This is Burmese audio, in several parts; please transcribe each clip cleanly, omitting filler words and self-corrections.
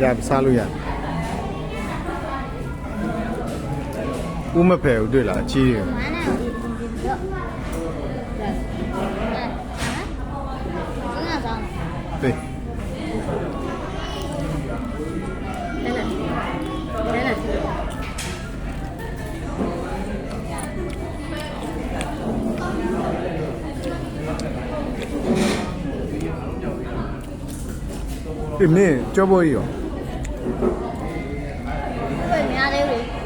ရစားလို့ရဦးမဖယ်ဘူးတွေ့လားအကြီးတယ်对。对面交波有。对，明仔日哩。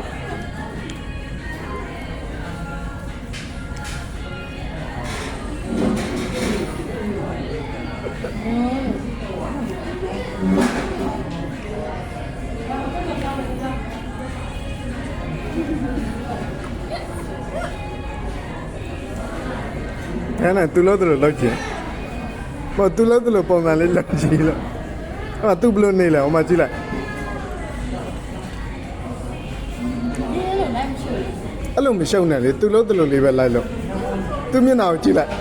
睇嚟တူလို့တူလို့လောက်ကျင်မတူလို့တူလို့ပုံစံလေးလောက်ကြည့်လို့အဲ့တူဘလို့နေလဲဟိုမှာကြည့်လိုက်အဲ့လိုမရှုံနဲ့လေတူလို့တူလို့လေးပဲလိုက်လို့သူမျက်နှာကိုကြည့်လိုက်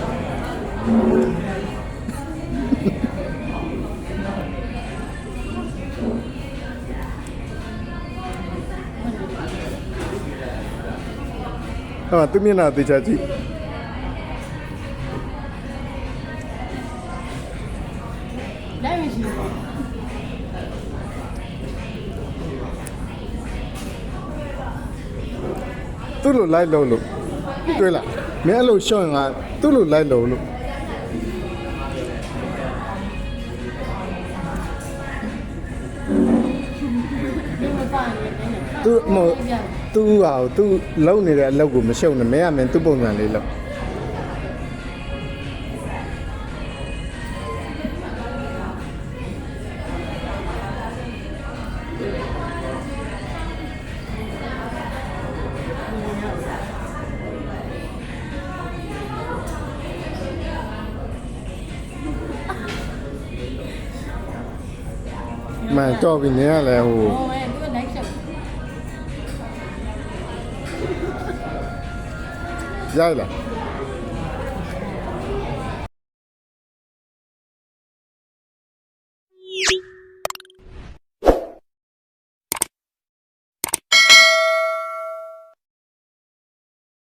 ဟာသူမျက်နှာတေချာကြည့်သူ့လိုလိုက်လို့တွေ့လားမင်းအဲ့လိုရှော့ရင်ကသူ့လိုလိုက်လို့သူမသူဟာသူလုံနေတဲ့အလုပ်ကိုမရှုံနဲ့မင်းကမင်းသူ့ပုံစံလေးလို့မှန်တော့ပြီနင်ကလည်းဟိုရိုက်လား